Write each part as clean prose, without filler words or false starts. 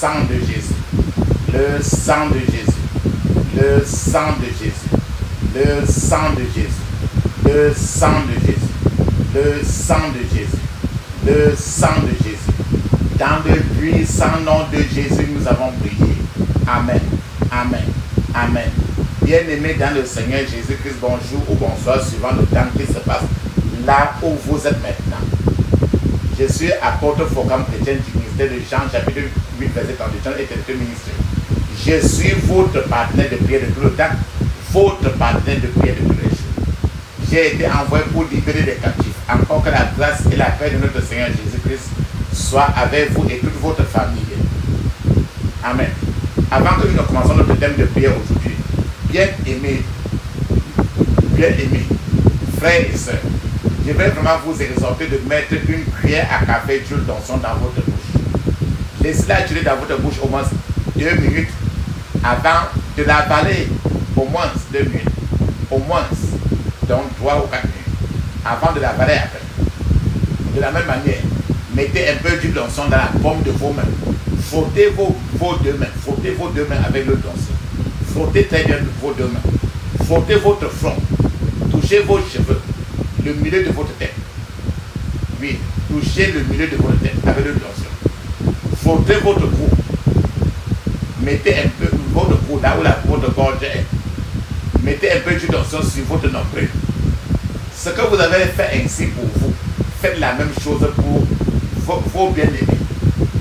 sang de Jésus, le sang de Jésus, le sang de Jésus, le sang de Jésus, le sang de Jésus, le sang de Jésus, le sang de Jésus. Dans le puissant nom de Jésus, nous avons prié. Amen, amen, amen. Bien-aimés dans le Seigneur Jésus-Christ, bonjour ou bonsoir, suivant le temps qui se passe là où vous êtes maintenant. Je suis apôtre Focam chrétien du ministère de Jean, chapitre 8, verset 31 et 32 ministre. Je suis votre partenaire de prière de tout le temps, votre partenaire de prière de tous les jours. J'ai été envoyé pour libérer les captifs. Encore que la grâce et la paix de notre Seigneur Jésus-Christ soient avec vous et toute votre famille. Amen. Avant que nous ne commençons notre thème de prière aujourd'hui, bien-aimés, frères et sœurs, je vais vraiment vous exhorter de mettre une cuillère à café d'huile d'onction dans votre bouche. Laissez-la durer dans votre bouche au moins 2 minutes avant de l'avaler. Au moins 2 minutes. Au moins, donc 3 ou 4 minutes. Avant de l'avaler après. De la même manière, mettez un peu d'huile d'onction dans la paume de vos mains. Frottez vos 2 mains. Frottez vos 2 mains avec l'huile d'onction. Frottez très bien vos 2 mains. Frottez votre front. Touchez vos cheveux. Le milieu de votre tête. Oui, touchez le milieu de votre tête avec l'huile d'onction. Frottez votre cou. Mettez un peu votre cou là où votre gorge est. Mettez un peu d'huile d'onction sur votre nombril. Ce que vous avez fait ainsi pour vous, faites la même chose pour vos bien-aimés,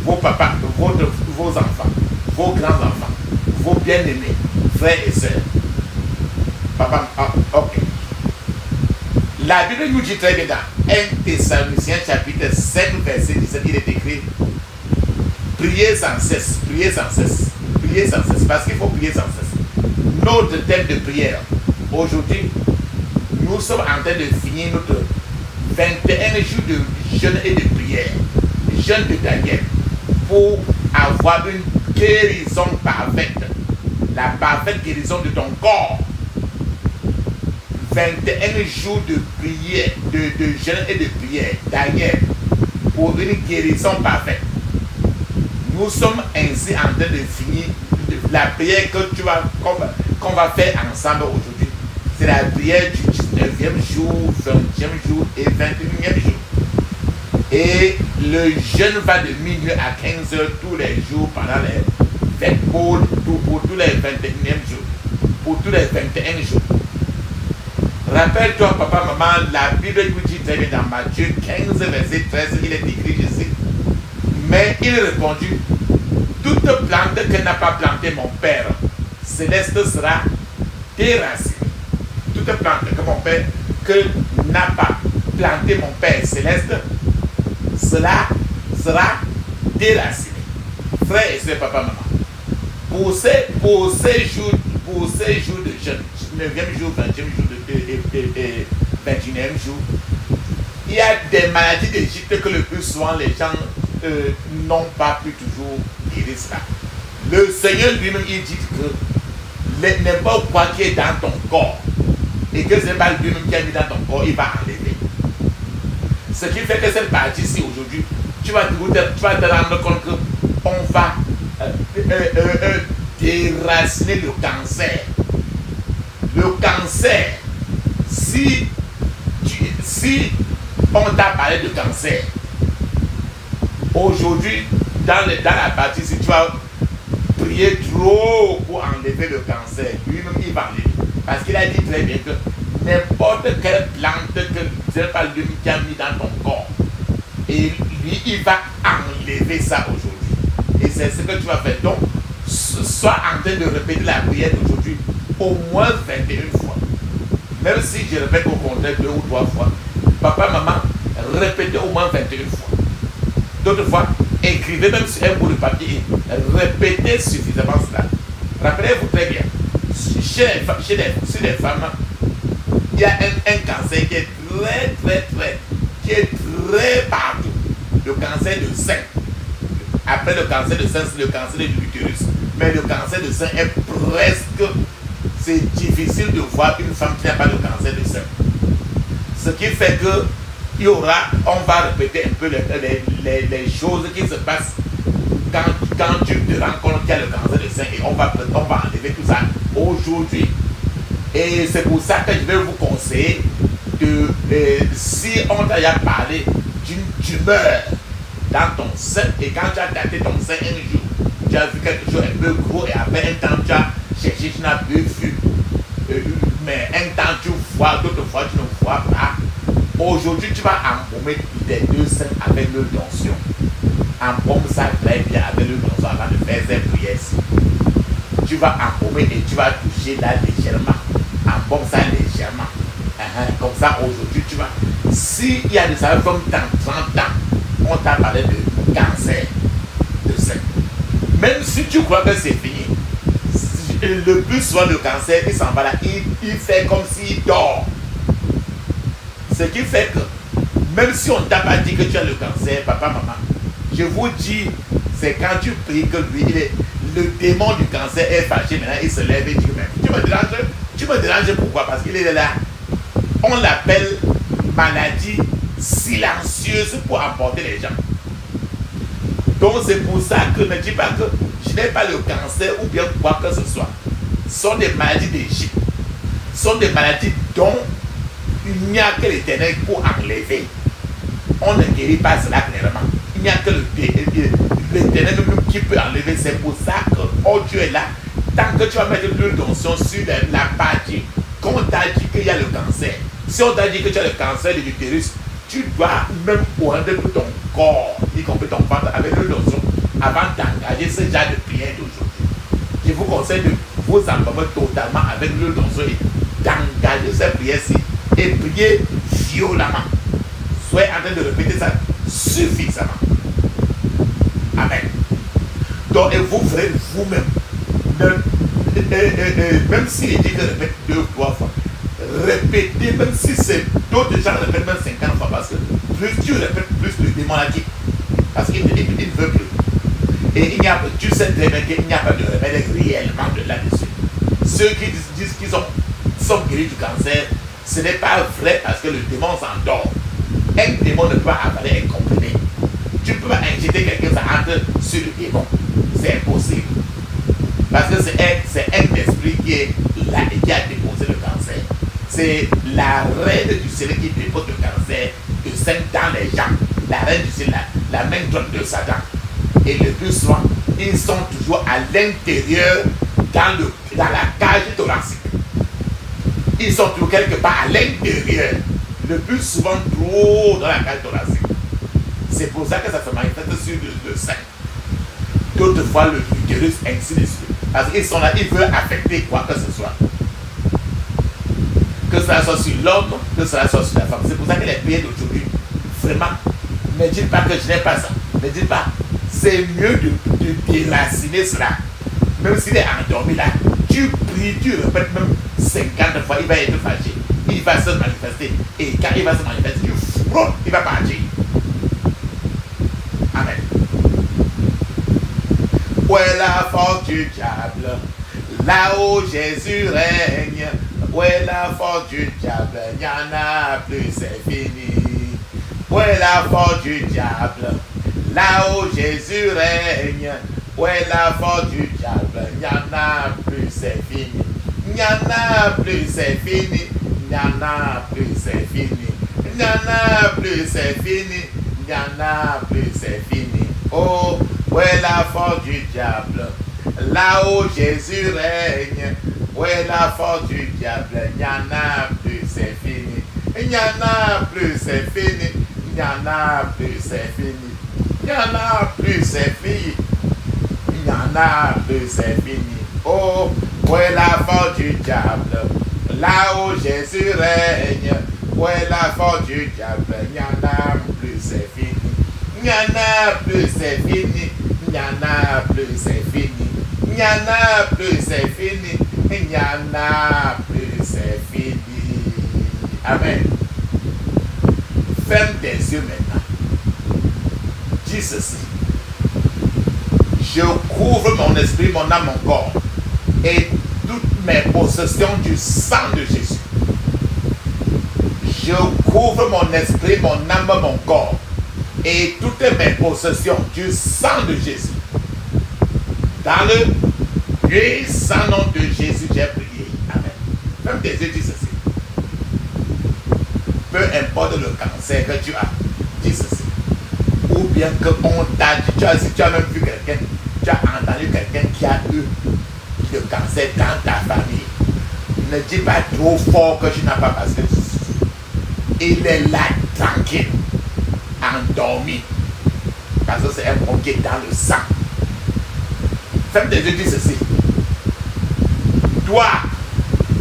vos papas, vos enfants, vos grands-enfants, vos bien-aimés, frères et sœurs. Papa, ok. La Bible nous dit très bien dans 1 Thessaloniciens chapitre 5 verset 17, il est écrit: priez sans cesse, priez sans cesse, priez sans cesse, parce qu'il faut prier sans cesse. Notre thème de prière, aujourd'hui, nous sommes en train de finir notre 21 jours de jeûne et de prière, jeûne de Daniel, pour avoir une guérison parfaite, la parfaite guérison de ton corps. 21 jours de prière, de jeûne et de prière, Daniel, pour une guérison parfaite. Nous sommes ainsi en train de finir la prière qu'on va faire ensemble aujourd'hui. C'est la prière du 19e jour, 20e jour et 21e jour. Et le jeûne va de minuit à 15 heures tous les jours pendant les 20 pour tous les 21e jours, pour tous les 21 jours. Rappelle-toi, papa, maman, la Bible nous dit très bien dans Matthieu 15, verset 13, il est écrit ici. Mais il répondit: toute plante que n'a pas plantée mon Père céleste sera déracinée. Toute plante que mon Père, que n'a pas planté mon Père céleste, cela sera déraciné. Frères et sœurs, papa, maman, pour ces jours de jeûne, 9e jour, 20e jour et 21e jour, il y a des maladies d'Égypte que le plus souvent les gens n'ont pas pu toujours guérir cela. Le Seigneur lui-même, il dit que n'importe quoi qui est dans ton corps et que ce n'est pas lui-même qui a mis dans ton corps, il va enlever. Ce qui fait que cette partie-ci aujourd'hui, tu vas te rendre compte qu'on va déraciner le cancer. Le cancer, si on t'a parlé de cancer, aujourd'hui, dans la partie, si tu vas prier trop pour enlever le cancer, lui-même il va enlever. Parce qu'il a dit très bien que n'importe quelle plante que Dieu pas lui qui a mis dans ton corps, et lui il va enlever ça aujourd'hui. Et c'est ce que tu vas faire. Donc, sois en train de répéter la prière d'aujourd'hui au moins 21 fois. Même si je répète au contraire 2 ou 3 fois, papa, maman, répétez au moins 21 fois. D'autres fois, écrivez même sur un bout de papier, répétez suffisamment cela. Rappelez-vous très bien, chez les femmes, il y a un cancer qui est très partout. Le cancer de sein. Après le cancer de sein, c'est le cancer de l'utérus. Mais le cancer de sein est presque... C'est difficile de voir une femme qui n'a pas de cancer de sein. Ce qui fait que on va répéter un peu les choses qui se passent quand tu te le cancer du sein et on va enlever tout ça aujourd'hui. Et c'est pour ça que je vais vous conseiller de, si on t'a parlé d'une tumeur dans ton sein et quand tu as daté ton sein un jour, tu as vu quelque chose un peu gros et après un temps tu as cherché, tu n'as plus vu. Mais un temps tu vois, d'autres fois tu ne vois pas. Aujourd'hui tu vas embaumer tes deux seins avec l'huile d'onction. Embaume ça très bien avec l'huile d'onction avant de faire cette prière-ci. Tu vas embaumer et tu vas toucher là légèrement. Embaume ça légèrement. Comme ça aujourd'hui tu vas. S'il y a des hommes dans 30 ans, on t'a parlé de cancer de sein. Même si tu crois que c'est fini, le plus souvent le cancer, il s'en va là, il fait comme s'il dort. Ce qui fait que, même si on ne t'a pas dit que tu as le cancer, papa, maman, je vous dis, c'est quand tu pries que lui, le démon du cancer est fâché, maintenant il se lève et dit, mais tu me déranges pourquoi? Parce qu'il est là. On l'appelle maladie silencieuse pour emporter les gens. Donc c'est pour ça que ne dis pas que je n'ai pas le cancer ou bien quoi que ce soit. Ce sont des maladies d'Égypte. Ce sont des maladies dont il n'y a que l'Éternel pour enlever. On ne guérit pas cela clairement. Il n'y a que l'Éternel qui peut enlever. C'est pour ça que, oh Dieu est là. Tant que tu vas mettre l'huile d'onction sur la partie qu'on t'a dit qu'il y a le cancer. Si on t'a dit que tu as le cancer de l'utérus, tu dois même prendre tout ton corps, y compris ton ventre, avec l'huile d'onction avant d'engager ce genre de prière d'aujourd'hui. Je vous conseille de vous embaumer totalement avec l'huile d'onction et d'engager cette prière-ci et prier violemment. Soyez en train de répéter ça suffisamment. Amen. Donc, et vous ferez vous-même. Même s'il dit que répète 2 ou 3 fois, répétez, même si c'est d'autres gens répètent même 50 fois, parce que plus tu répètes, plus le démon a dit. Parce qu'il ne veut plus. Et il n'y a, tu sais très bien qu'il n'y a pas de remède réellement de là-dessus. Ceux qui disent qu'ils sont guéris du cancer, ce n'est pas vrai parce que le démon s'endort. Un démon ne peut pas avaler un comprimé. Tu ne peux pas injecter quelqu'un, ça entre sur le démon. C'est impossible. Parce que c'est un esprit qui est là et qui a déposé le cancer. C'est la reine du ciel qui dépose le cancer de 5 dans les gens. La reine du ciel, la main droite de Satan. Et le plus souvent, ils sont toujours à l'intérieur, dans la cage thoracique. Ils sont toujours quelque part à l'intérieur. Le plus souvent, trop dans la cage thoracique. C'est pour ça que ça se manifeste sur le sein. D'autres fois, le l'utérus, ainsi de suite. Parce qu'ils sont là, ils veulent affecter quoi que ce soit. Que cela soit sur l'homme, que cela soit sur la femme. C'est pour ça que les prières d'aujourd'hui, vraiment, ne dites pas que je n'ai pas ça. Ne dites pas, c'est mieux de déraciner cela. Même s'il est endormi là, tu pries, tu répètes même 50 fois, il va être fâché. Il va se manifester. Et quand il va se manifester, tu frottes, il va partir. Amen. Où est la force du diable? Là où Jésus règne. Où est la force du diable? Il n'y en a plus, c'est fini. Où est la force du diable? Là où Jésus règne. Où est la force du diable? Il n'y en a plus, c'est fini. Il n'y en a plus, c'est fini. Il n'y en a plus, c'est fini. Il n'y en a plus, c'est fini. Il n'y en a plus, c'est fini. Oh, où est la force du diable? Là où Jésus règne. Où est la force du diable? Il n'y en a plus, c'est fini. Il n'y en a plus, c'est fini. Il n'y en a plus, c'est fini. Il n'y en a plus, c'est fini. Il n'y en a plus, c'est fini. Oh, où est la force du diable? Là où Jésus règne. Où est la force du diable? Il n'y en a plus, c'est fini. Il n'y en a plus, c'est fini. Il n'y en a plus, c'est fini. Il n'y en a plus, c'est fini. Il n'y en a plus, c'est fini. Amen. Ferme tes yeux maintenant. Dis ceci. Je couvre mon esprit, mon âme, mon corps et toutes mes possessions du sang de Jésus. Je couvre mon esprit, mon âme, mon corps et toutes mes possessions du sang de Jésus. Dans le Puissant nom de Jésus, j'ai prié. Amen. Même tes yeux disent ceci. Peu importe le cancer que tu as, dis ceci. Ou bien qu'on t'a dit, si tu as même vu quelqu'un, tu as entendu quelqu'un qui a eu le cancer dans ta famille. Ne dis pas trop fort que tu n'as pas passé. Il est là, tranquille, endormi. Parce que c'est un bon qui est dans le sang. Ferme tes yeux, dis ceci. Toi,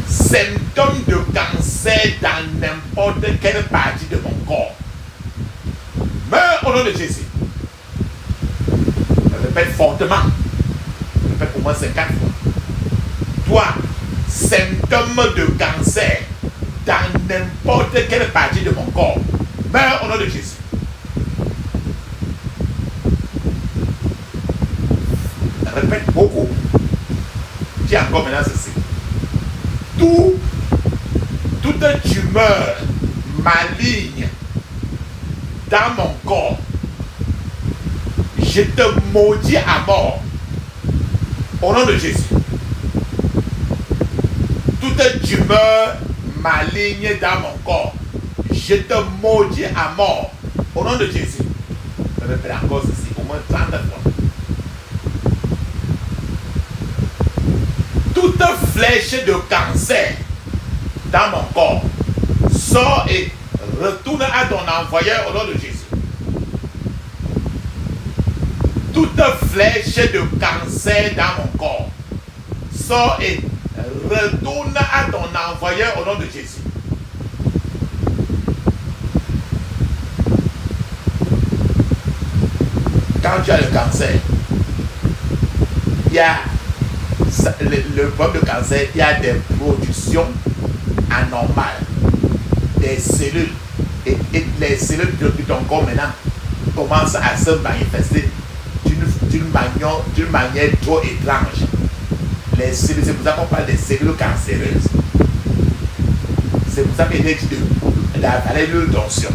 symptôme de cancer dans n'importe quelle partie de mon corps, meurs au nom de Jésus. Je répète fortement. Je répète pour moi 50 fois. Toi, symptôme de cancer dans n'importe quelle partie de mon corps, meurs au nom de Jésus. Je répète beaucoup. Dis encore maintenant ceci. Toute tumeur maligne dans mon corps, je te maudis à mort au nom de Jésus. Toute tumeur maligne dans mon corps, je te maudis à mort au nom de Jésus. Je répète encore ceci, au moins 30 fois. Toute flèche de cancer dans mon corps, sort et retourne à ton envoyeur au nom de Jésus. Toute flèche de cancer dans mon corps, sort et retourne à ton envoyeur au nom de Jésus. Quand tu as le cancer, il y a le problème de cancer, il y a des productions anormales des cellules et les cellules de ton corps maintenant commencent à se manifester d'une manière trop étrange. Les cellules, c'est pour ça qu'on parle des cellules cancéreuses. C'est pour ça qu'il est dit d'avaler l'huile d'onction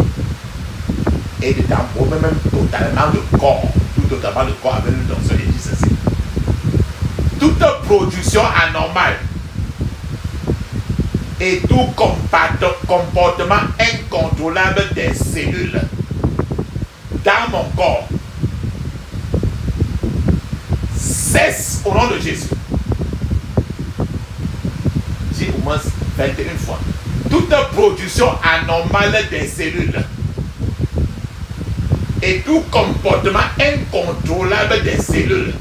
et de t'embaumer même totalement le corps, tout totalement le corps avec l'huile d'onction. Il dit ceci. Toute production anormale et tout comportement incontrôlable des cellules dans mon corps cesse au nom de Jésus. Dis au moins 21 fois. Toute production anormale des cellules et tout comportement incontrôlable des cellules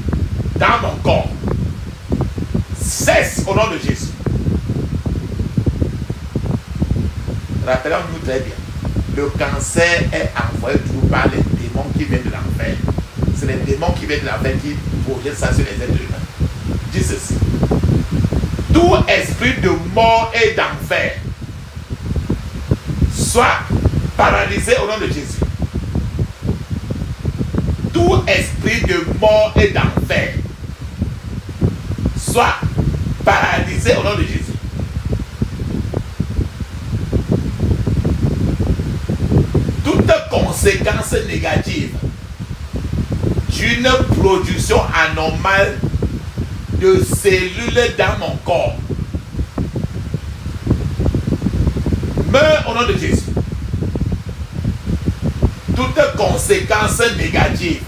dans mon corps cesse au nom de Jésus. Rappelons-nous très bien, le cancer est envoyé toujours par les démons qui viennent de l'enfer. C'est les démons qui viennent de l'enfer qui projettent ça sur les êtres humains. Dis ceci. Tout esprit de mort et d'enfer soit paralysé au nom de Jésus. Tout esprit de mort et d'enfer soit paralysé au nom de Jésus. Toute conséquence négative d'une production anormale de cellules dans mon corps meurt au nom de Jésus. Toute conséquence négative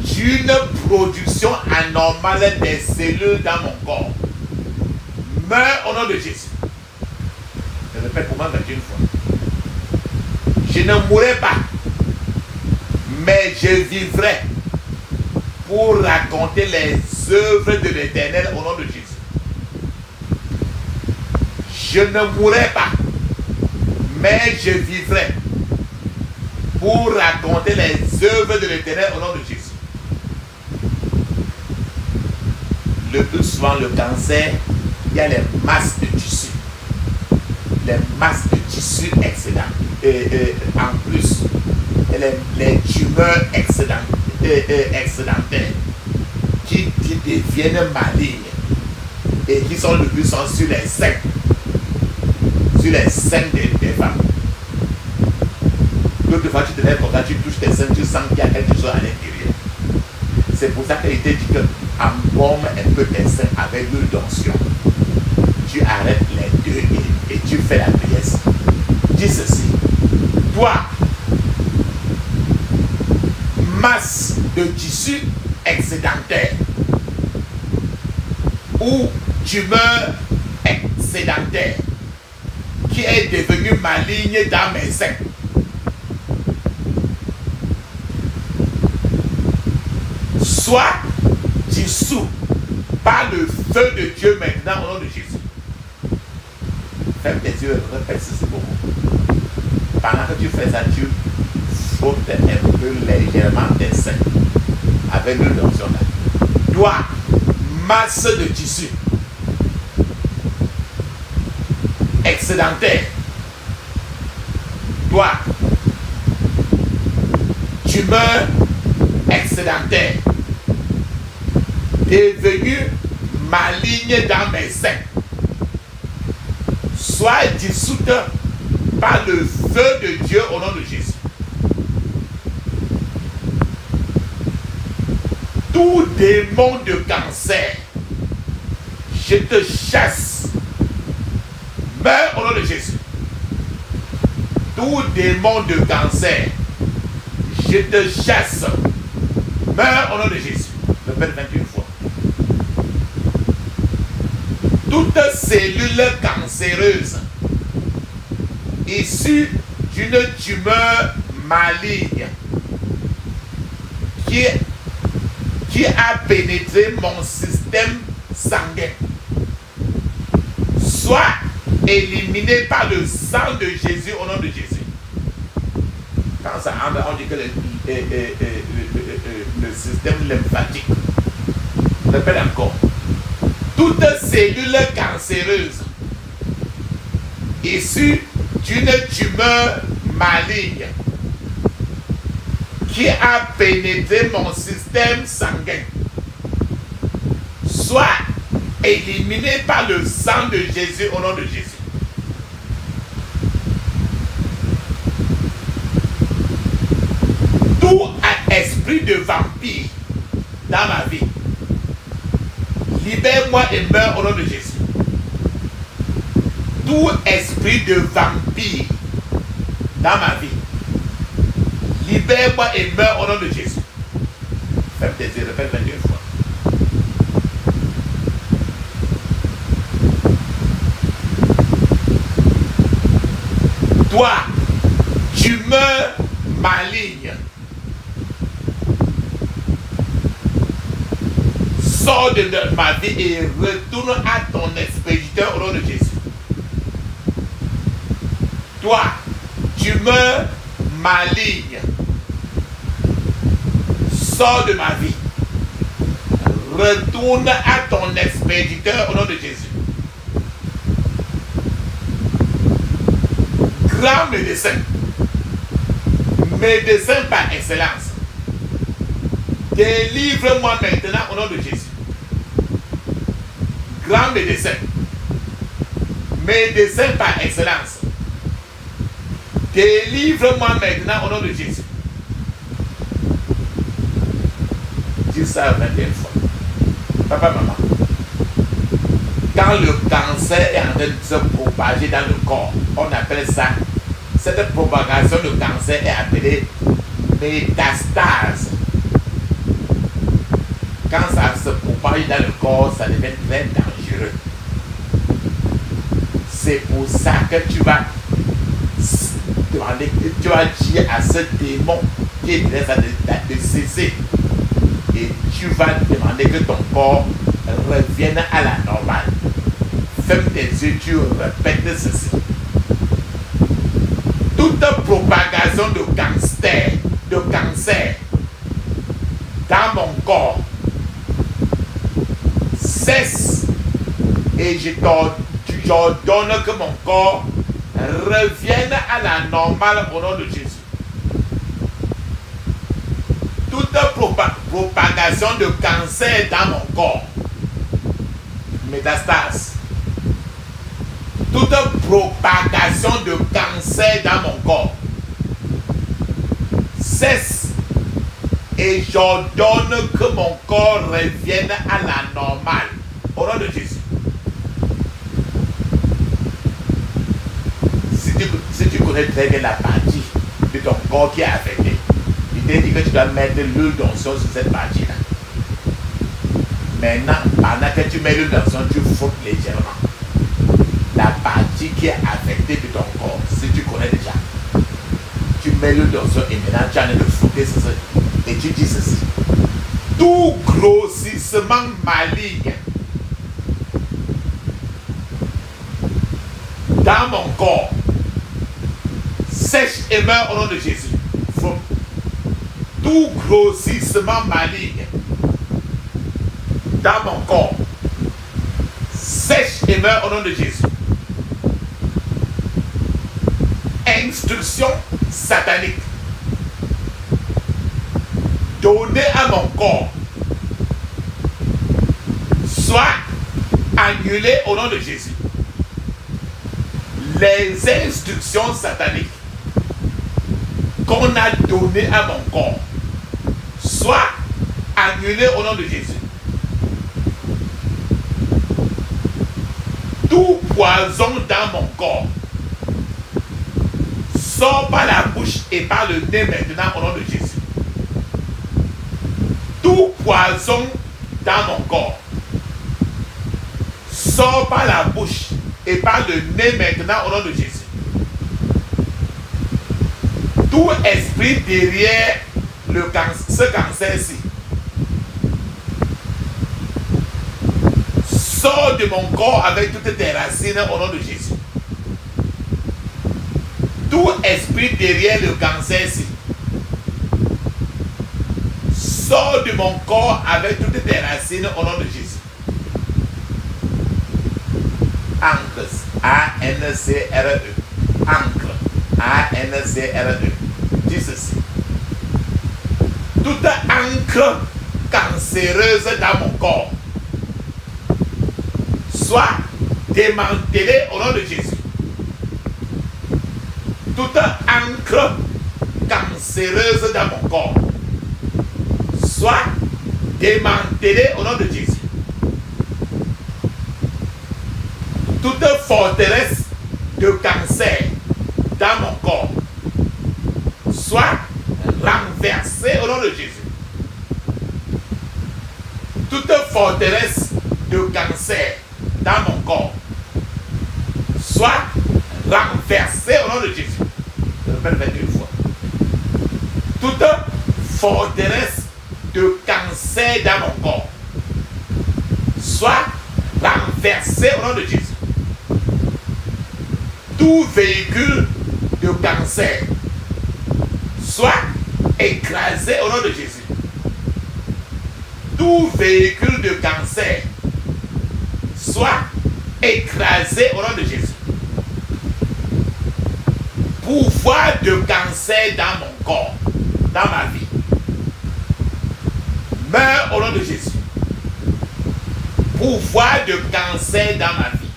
d'une production anormale des cellules dans mon corps meurt au nom de Jésus. Je répète pour moi 21 fois. Je ne mourrai pas, mais je vivrai pour raconter les œuvres de l'Éternel au nom de Jésus. Je ne mourrai pas, mais je vivrai pour raconter les œuvres de l'Éternel au nom de Jésus. Le plus souvent, le cancer, il y a les masses de tissu. Les masses de tissu excédentes. En plus, les tumeurs excédentaires qui deviennent malignes et qui sont le plus souvent sur les seins. Sur les seins des femmes. L'autre fois, tu te lèves comme ça, tu touches tes seins, tu sens qu'il y a quelque chose à l'intérieur. C'est pour ça qu'il était dit que embaumes un peu tes seins avec l'huile d'onction. Tu arrêtes les deux et tu fais la prière. Dis ceci. Toi, masse de tissu excédentaire ou tumeur excédentaire qui est devenue maligne dans mes seins. Sois dissous par le feu de Dieu maintenant au nom de Jésus. Ferme tes yeux, répète ceci pour moi. Pendant que tu fais ça, tu frottes un peu légèrement tes seins avec l'huile d'onction. Toi, masse de tissu excédentaire. Toi, tumeur excédentaire devenu maligne dans mes seins. Sois dissoute par le feu de Dieu au nom de Jésus. Tout démon de cancer, je te chasse. Meurs au nom de Jésus. Tout démon de cancer, je te chasse. Meurs au nom de Jésus. Répète 21 fois. Toute cellule cancéreuse issue d'une tumeur maligne qui a pénétré mon système sanguin soit éliminée par le sang de Jésus au nom de Jésus. Quand ça entre, on dit que le système lymphatique. Répète encore. Toute cellule cancéreuse issue d'une tumeur maligne qui a pénétré mon système sanguin soit éliminée par le sang de Jésus au nom de Jésus. Tout esprit de vampire dans ma vie, libère-moi et meurs au nom de Jésus. Tout esprit de vampire dans ma vie, libère-moi et meurs au nom de Jésus. Ferme tes yeux, répète 21 fois. Toi, tumeur maligne, sors de ma vie et retourne à ton expéditeur au nom de Jésus. Toi, tumeur maligne, sors de ma vie. Retourne à ton expéditeur au nom de Jésus. Grand médecin, médecin par excellence, délivre-moi maintenant au nom de Jésus. Grand médecin, médecin par excellence, délivre-moi maintenant au nom de Jésus. Dis ça 21 fois. Papa, maman, quand le cancer est en train de se propager dans le corps, on appelle ça, cette propagation de cancer est appelée métastase. Quand ça se propage dans le corps, ça devient très dangereux. C'est pour ça que tu vas demander, tu vas dire à ce démon qui est de cesser. Et tu vas demander que ton corps revienne à la normale. Ferme tes yeux, tu répètes ceci. Toute propagation de cancer dans mon corps cesse et j'ordonne que mon corps revienne à la normale au nom de Jésus. Toute propagation de cancer dans mon corps, métastase, toute propagation de cancer dans mon corps cesse Et j'ordonne que mon corps revienne à la normale. Au nom de Jésus. Si tu connais très bien la partie de ton corps qui est affectée, il t'a dit que tu dois mettre l'huile d'onction sur cette partie-là. Maintenant, pendant que tu mets l'huile d'onction, tu frottes légèrement la partie qui est affectée de ton corps. Si tu connais déjà, tu mets l'huile d'onction et maintenant tu as de frotter ceci. Et tu dis ceci: tout grossissement maligne dans mon corps sèche et meurt au nom de Jésus. Tout grossissement maligne dans mon corps sèche et meurt au nom de Jésus. Instruction satanique donnée à mon corps soit annulée au nom de Jésus. Les instructions sataniques qu'on a données à mon corps soient annulées au nom de Jésus. Tout poison dans mon corps sort par la bouche et par le nez maintenant au nom de Jésus. Tout poison dans mon corps sort par la bouche et par le nez maintenant au nom de Jésus. Tout esprit derrière ce cancer-ci sort de mon corps avec toutes tes racines au nom de Jésus. Tout esprit derrière le cancer-ci sort de mon corps avec toutes tes racines au nom de Jésus. Ancre, A-N-C-R-E. Ancre, A-N-C-R-E. Dis ceci: toute encre cancéreuse dans mon corps soit démantelée au nom de Jésus. Toute encre cancéreuse dans mon corps soit démantelée au nom de Jésus. Toute forteresse de cancer dans mon corps soit renversée au nom de Jésus. Toute forteresse de cancer dans mon corps soit renversée au nom de Jésus. Je répète une fois. Toute forteresse de cancer dans mon corps soit renversée au nom de Jésus. Tout véhicule de cancer soit écrasé au nom de Jésus. Tout véhicule de cancer soit écrasé au nom de Jésus. Pouvoir de cancer dans mon corps, dans ma vie, meurt au nom de Jésus. Pouvoir de cancer dans ma vie,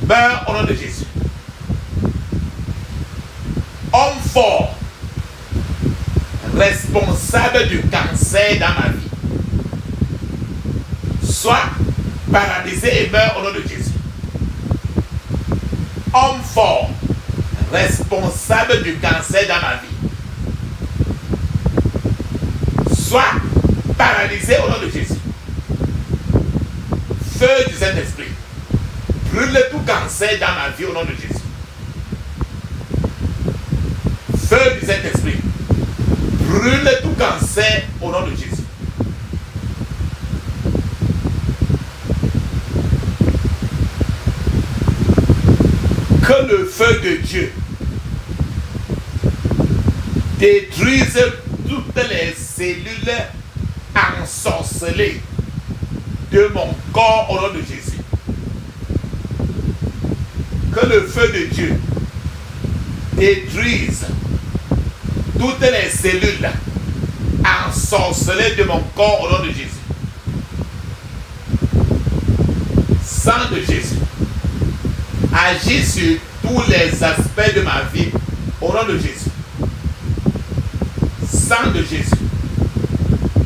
meurt au nom de Jésus. Homme fort, responsable du cancer dans ma vie, soit paralysé et meurt au nom de Jésus. Homme fort, responsable du cancer dans ma vie, soit paralysé au nom de Jésus. Feu du Saint-Esprit, brûle tout cancer dans ma vie au nom de Jésus. Feu du Saint-Esprit, brûle tout cancer au nom de Jésus. Que le feu de Dieu détruise toutes les cellules ensorcelées de mon corps au nom de Jésus. Que le feu de Dieu détruise toutes les cellules ensorcelées de mon corps au nom de Jésus. Sang de Jésus, agis sur tous les aspects de ma vie au nom de Jésus. sang de Jésus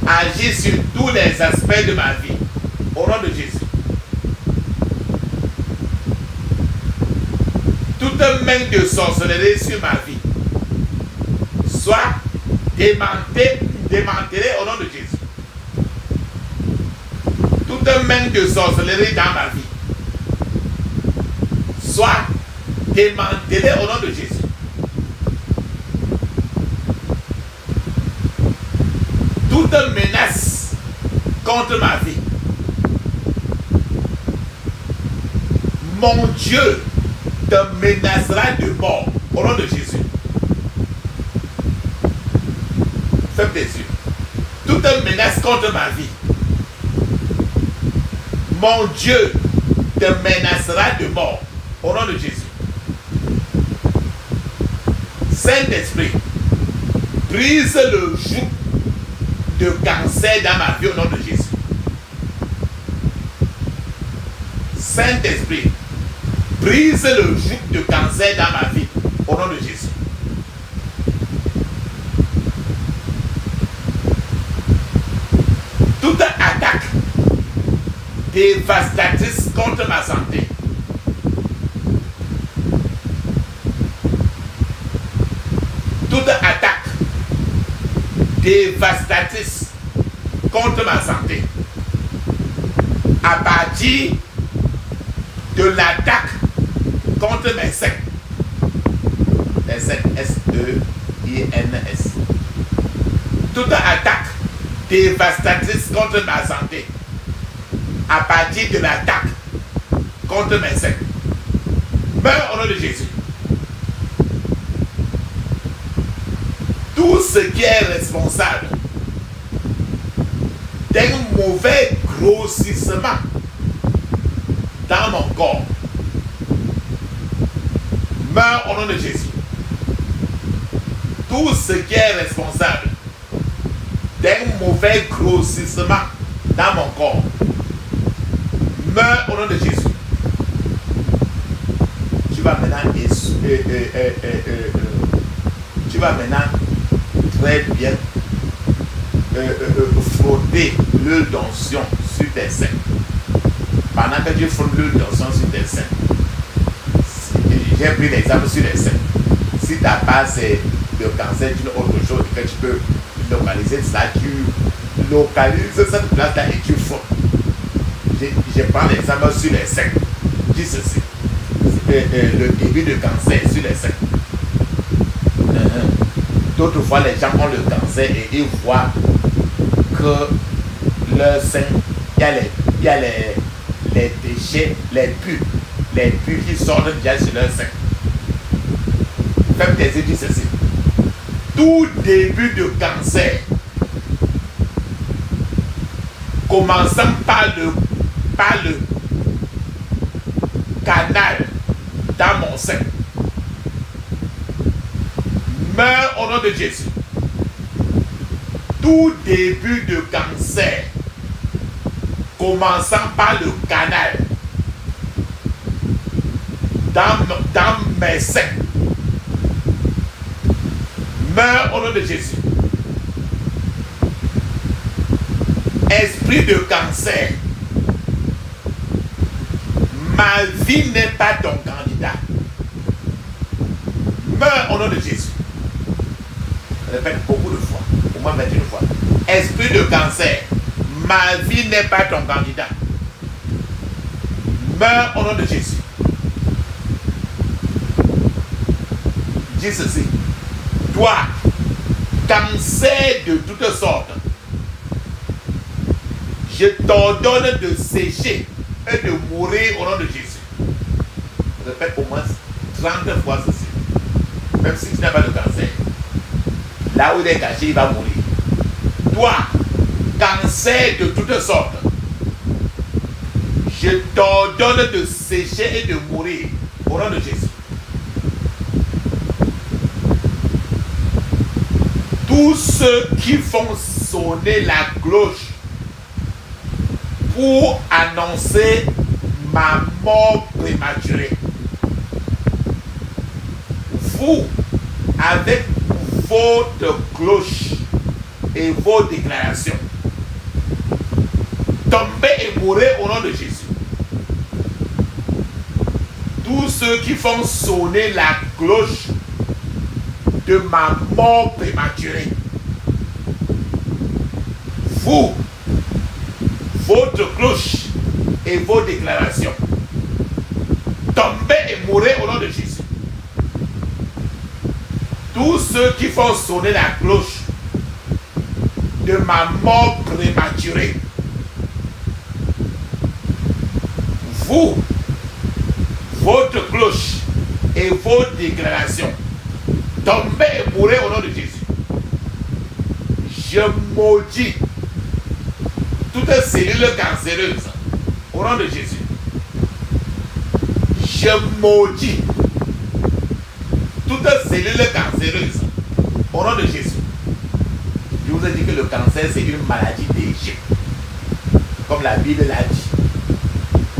agit sur tous les aspects de ma vie. Au nom de Jésus. Toute main de sorcellerie sur ma vie soit démantelée au nom de Jésus. Toute main de sorcellerie dans ma vie soit démantelée au nom de Jésus. Toute menace contre ma vie, mon Dieu te menacera de mort au nom de Jésus. Ferme tes yeux. Toute menace contre ma vie, mon Dieu te menacera de mort au nom de Jésus. Saint-Esprit, brise le joug de cancer dans ma vie au nom de Jésus. Saint-Esprit, brise le joug de cancer dans ma vie au nom de Jésus. Toute attaque dévastatrice contre ma santé, toute attaque dévastatrice contre ma santé, à partir de l'attaque contre mes seins, les seins, S-E-I-N-S, toute attaque dévastatrice contre ma santé, à partir de l'attaque contre mes seins, meurs au nom de Jésus. Tout ce qui est responsable d'un mauvais grossissement dans mon corps meurt au nom de Jésus. Tout ce qui est responsable d'un mauvais grossissement dans mon corps meurt au nom de Jésus. Tu vas maintenant très bien frotter l'huile d'onction sur tes seins. Pendant que tu frottes l'huile d'onction sur tes seins, j'ai pris l'exemple sur les seins. Si ta base c'est le cancer d'une autre chose que tu peux localiser cela, tu localises cette place-là et tu frottes. Je prends l'exemple sur les seins. Dis ceci. Le début de cancer sur les seins. D'autres fois, les gens ont le cancer et ils voient que leur sein, il y a les déchets, les pus qui sortent déjà sur leur sein. Faites tes yeux, dis ceci. Tout début de cancer, commençant par le canal dans mon sein, meurt au nom de Jésus. Tout début de cancer, commençant par le canal dans mes seins, meurt au nom de Jésus. Esprit de cancer, ma vie n'est pas ton candidat. Meurs au nom de Jésus. Je répète beaucoup de fois, au moins 21 fois. Esprit de cancer, ma vie n'est pas ton candidat. Meurs au nom de Jésus. Dis ceci. Toi, cancer de toutes sortes, je t'ordonne de sécher et de mourir au nom de Jésus. Je répète au moins 30 fois ceci. Même si tu n'as pas de cancer, là où il est caché, il va mourir. Toi, cancer de toutes sortes, je t'ordonne de sécher et de mourir au nom de Jésus. Tous ceux qui font sonner la cloche pour annoncer ma mort prématurée, vous, avec votre cloche, et vos déclarations. Tombez et mourrez au nom de Jésus. Tous ceux qui font sonner la cloche de ma mort prématurée. Vous, votre cloche et vos déclarations. Tombez et mourrez au nom de Jésus. Tous ceux qui font sonner la cloche de ma mort prématurée. Vous, votre cloche et vos déclarations. Tombez et mourrez au nom de Jésus. Je maudis toute cellule cancéreuse au nom de Jésus. Je maudis toute cellule cancéreuse au nom de Jésus. Je vous ai dit que le cancer c'est une maladie d'Égypte. Comme la Bible l'a dit.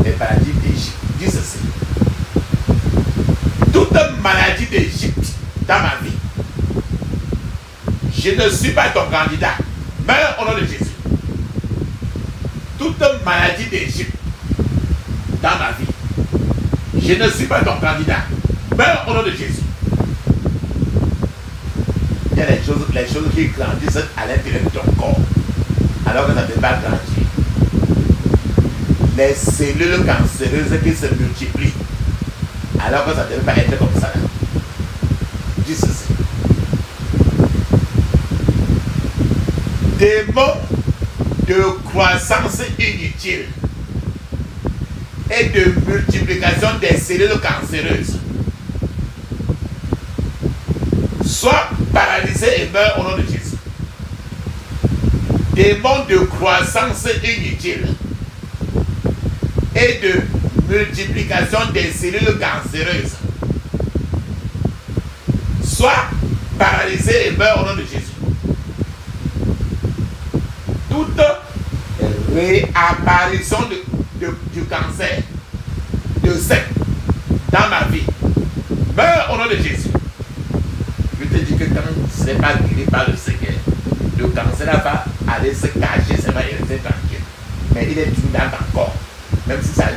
Les maladies d'Égypte. Dis ceci. Toute maladie d'Égypte dans ma vie. Je ne suis pas ton candidat. Meurs au nom de Jésus. Toute maladie d'Égypte dans ma vie. Je ne suis pas ton candidat. Meurs au nom de Jésus. Il y a les choses qui grandissent à l'intérieur de ton corps. Alors que ça ne peut pas grandir. Les cellules cancéreuses qui se multiplient. Alors que ça ne devait pas être comme ça. Dis ceci. Démon de croissance inutile et de multiplication des cellules cancéreuses. Sois paralysé et meurs au nom de Jésus. Démon de croissance inutile et de multiplication des cellules cancéreuses. Sois paralysé et meurs au nom de Jésus. Toute réapparition du cancer, de sein, dans ma vie, meurt au nom de Jésus. Je te dis que quand ce n'est pas guéri par le Seigneur, le cancer va aller se cacher, ça va y rester tranquille. Mais il est toujours dans ton corps. Même si ça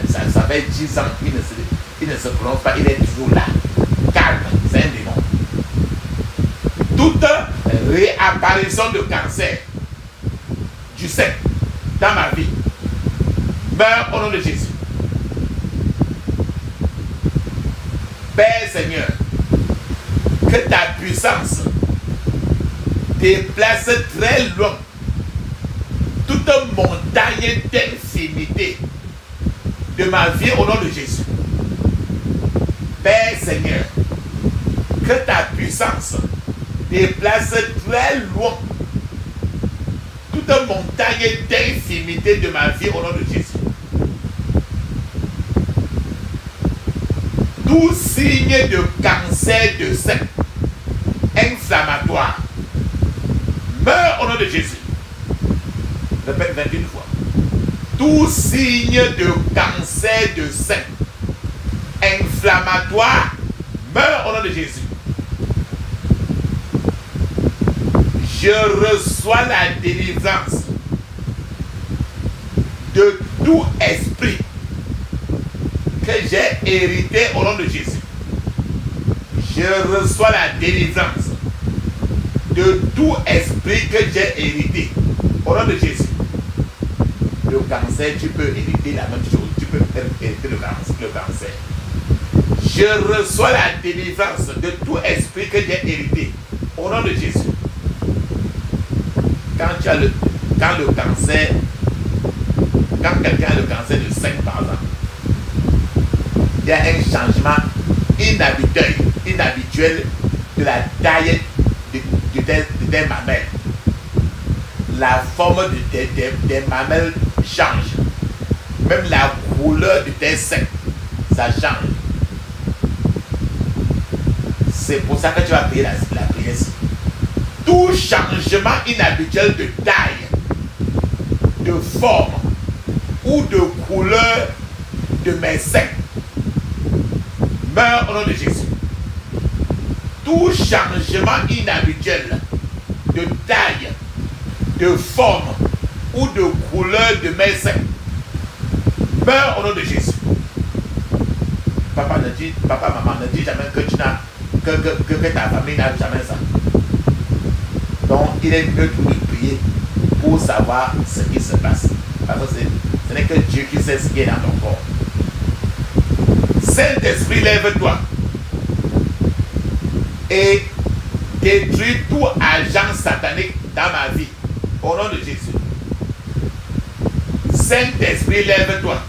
fait 10 ans qu'il ne se prononce pas, il est toujours là. Calme, c'est un démon. Toute réapparition de cancer du sein dans ma vie meurt au nom de Jésus. Père Seigneur, que ta puissance déplace très loin toute montagne d'infinité de ma vie au nom de Jésus. Père Seigneur, que ta puissance déplace très loin toute montagne d'infinité de ma vie au nom de Jésus. Tout signe de cancer de sein inflammatoire meurt au nom de Jésus. Répète 21 fois. Tout signe de cancer de sein inflammatoire meurt au nom de Jésus. Je reçois la délivrance de tout esprit que j'ai hérité au nom de Jésus. Je reçois la délivrance de tout esprit que j'ai hérité au nom de Jésus. Le cancer, tu peux hériter la même chose. Tu peux hériter le cancer. Je reçois la délivrance de tout esprit que j'ai hérité au nom de Jésus. Quand quelqu'un a le cancer de sein, par exemple, il y a un changement inhabituel de la taille de tes mamelles. La forme des mamelles change. Même la couleur de tes seins, ça change. C'est pour ça que tu vas payer la prière. Tout changement inhabituel de taille, de forme ou de couleur de mes seins meurt au nom de Jésus. Tout changement inhabituel de taille, de forme ou de couleur de mes seins meurt au nom de Jésus. Papa, maman, ne dis jamais que ta famille n'a jamais ça. Donc, il est mieux de prier pour savoir ce qui se passe. Parce que ce n'est que Dieu qui sait ce qui est dans ton corps. Saint-Esprit, lève-toi et détruis tout agent satanique dans ma vie. Au nom de Jésus. Saint-Esprit, lève-toi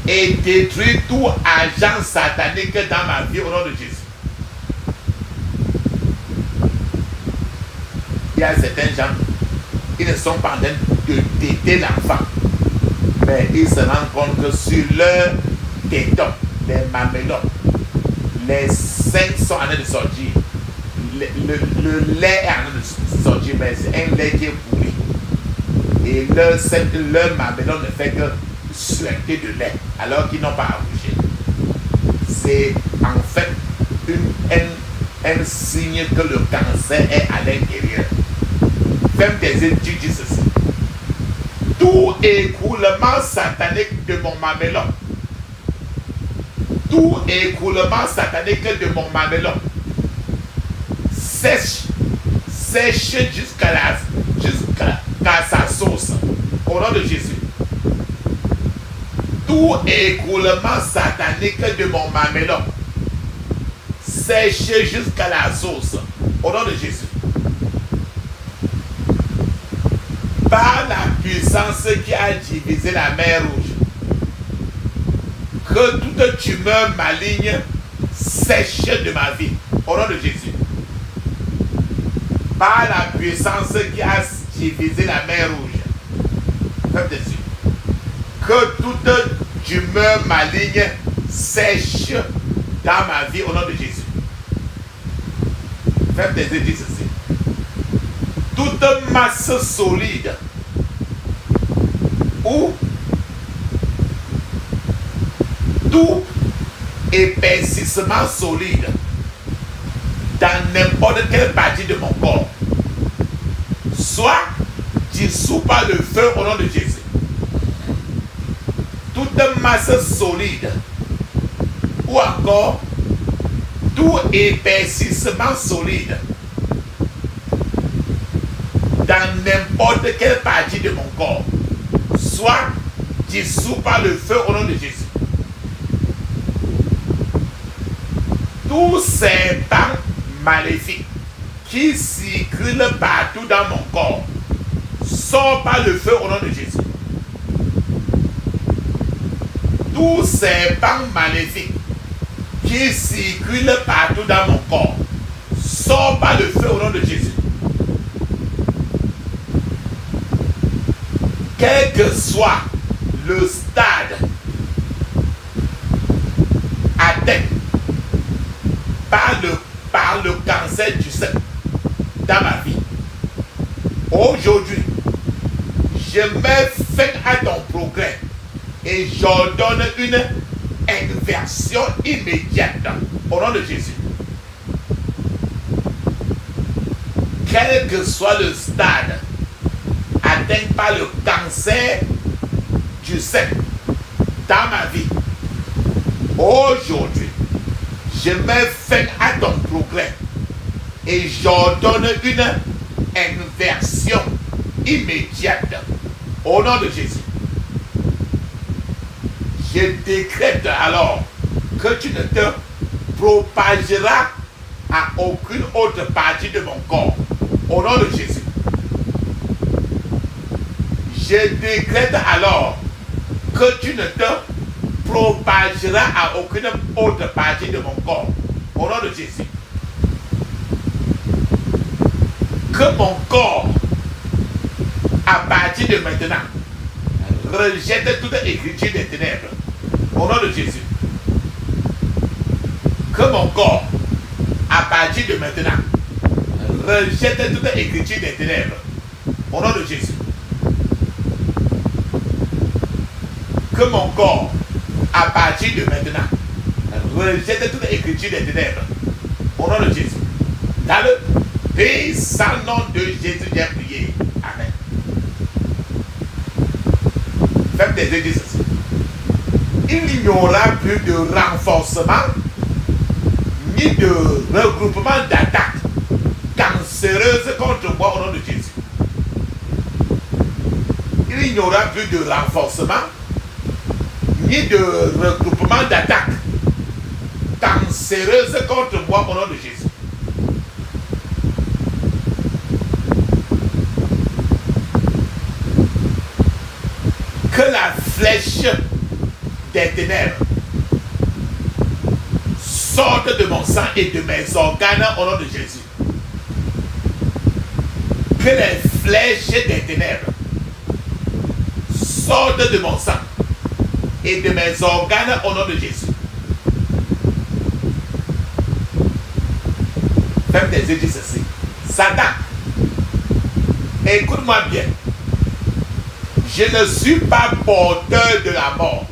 et détruis tout agent satanique dans ma vie au nom de Jésus. Il y a certains gens qui ne sont pas en train de téter l'enfant, mais ils se rendent compte que sur leur téton, les mamelons, les seins sont en train de sortir. Le lait est en train de sortir, mais c'est un lait qui est pourri. Et leur mamelon ne fait que suinter de lait, alors qu'ils n'ont pas accouché. C'est en fait un signe que le cancer est à l'intérieur. Ferme tes yeux, tu dis ceci. Tout écoulement satanique de mon mamelon, tout écoulement satanique de mon mamelon, sèche jusqu'à sa sauce, au nom de Jésus. Tout écoulement satanique de mon mamelon, sèche jusqu'à la sauce, au nom de Jésus. Par la puissance qui a divisé la mer Rouge, que toute tumeur maligne sèche de ma vie, au nom de Jésus. Par la puissance qui a divisé la mer Rouge, ferme tes yeux, que toute tumeur maligne sèche dans ma vie, au nom de Jésus. Ferme tes yeux, dis ceci. Toute masse solide ou tout épaississement solide dans n'importe quelle partie de mon corps soit dissous par le feu au nom de Jésus. Toute masse solide ou encore tout épaississement solide dans n'importe quelle partie de mon corps soit dissous par le feu au nom de Jésus. Tous ces bancs maléfiques qui circulent partout dans mon corps sortent par le feu au nom de Jésus. Tous ces bancs maléfiques qui circulent partout dans mon corps sortent par le feu au nom de Jésus. Quel que soit le stade atteint par le cancer du sein dans ma vie, aujourd'hui, je mets fin à ton progrès et j'ordonne une inversion immédiate au nom de Jésus. Quel que soit le stade atteint par le cancer du sein dans ma vie, aujourd'hui, je mets fin à ton progrès et j'ordonne une inversion immédiate au nom de Jésus. Je décrète alors que tu ne te propageras à aucune autre partie de mon corps au nom de Jésus. Je décrète alors que tu ne te propageras à aucune autre partie de mon corps au nom de Jésus. Que mon corps, à partir de maintenant, rejette toute écriture des ténèbres au nom de Jésus. Que mon corps, à partir de maintenant, rejette toute écriture des ténèbres au nom de Jésus. Que mon corps, à partir de maintenant, rejette toute écriture des ténèbres au nom de Jésus. Dans Puissant nom de Jésus, j'ai prié. Amen. Faites des yeux, ceci. Il n'y aura plus de renforcement ni de regroupement d'attaques cancéreuses contre moi au nom de Jésus. Il n'y aura plus de renforcement ni de regroupement d'attaques cancéreuses contre moi au nom de Jésus. Que la flèche des ténèbres sorte de mon sang et de mes organes au nom de Jésus. Que les flèches des ténèbres sortent de mon sang et de mes organes au nom de Jésus. Ferme tes yeux, dis ceci. Satan, écoute-moi bien. Je ne suis pas porteur de la mort,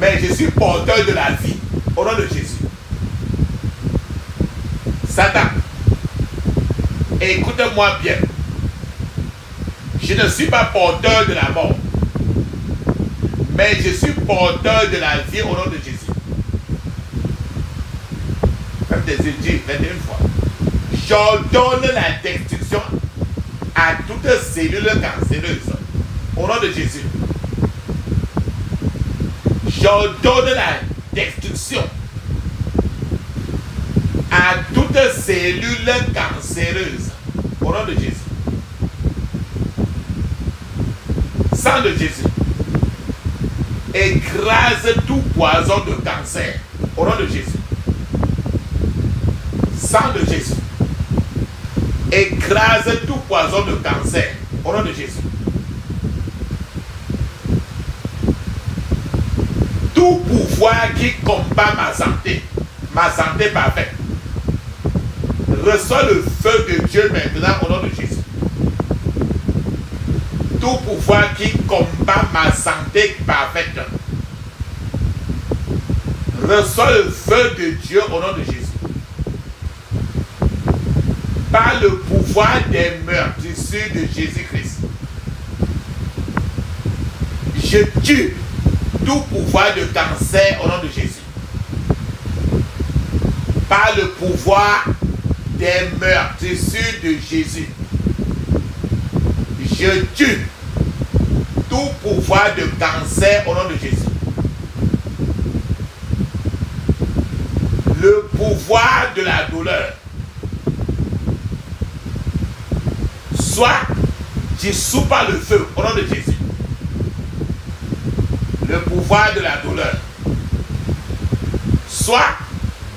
mais je suis porteur de la vie au nom de Jésus. Satan, écoute-moi bien. Je ne suis pas porteur de la mort, mais je suis porteur de la vie au nom de Jésus. Comme des yeux, dis 21 fois. J'ordonne la destruction à toute cellule cancéreuse au nom de Jésus. J'ordonne la destruction à toute cellule cancéreuse au nom de Jésus. Sang de Jésus, écrase tout poison de cancer au nom de Jésus. Sang de Jésus, écrase tout poison de cancer au nom de Jésus. Tout pouvoir qui combat ma santé parfaite, reçois le feu de Dieu maintenant au nom de Jésus. Tout pouvoir qui combat ma santé parfaite, reçois le feu de Dieu au nom de Jésus. Par le pouvoir des meurtrissures de Jésus-Christ, je tue tout pouvoir de cancer au nom de Jésus. Par le pouvoir des meurtrissures de Jésus, je tue tout pouvoir de cancer au nom de Jésus. Le pouvoir de la douleur soit dissous par le feu au nom de Jésus. Le pouvoir de la douleur soit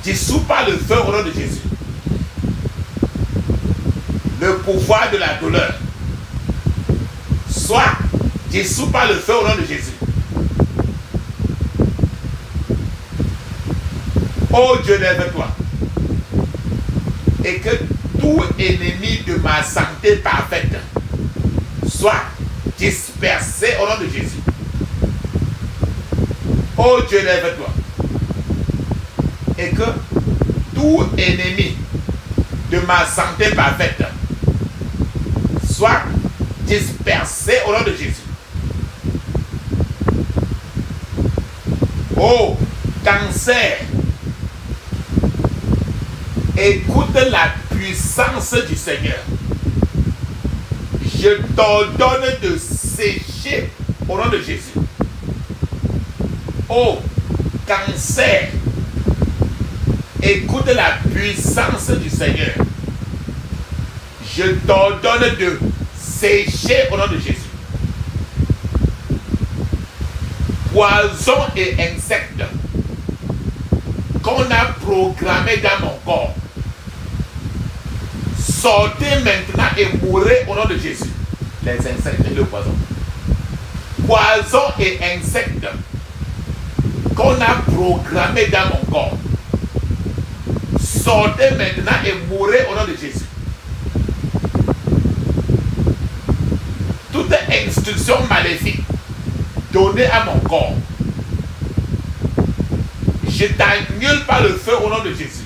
dissous par le feu au nom de Jésus. Le pouvoir de la douleur soit dissous par le feu au nom de Jésus. Oh Dieu, lève-toi. Et que tout ennemi de ma santé parfaite soit dispersé au nom de Jésus. Oh Dieu, lève-toi. Et que tout ennemi de ma santé parfaite soit dispersé au nom de Jésus. Oh, cancer, écoute la puissance du Seigneur. Je t'ordonne de sécher au nom de Jésus. Oh, cancer, écoute la puissance du Seigneur. Je t'ordonne de sécher au nom de Jésus. Poison et insectes qu'on a programmés dans mon corps, sortez maintenant et mourrez au nom de Jésus. Les insectes et le poison. Poison et insectes qu'on a programmés dans mon corps, sortez maintenant et mourrez au nom de Jésus. Toute instruction maléfique donnée à mon corps, je t'annule par le feu au nom de Jésus.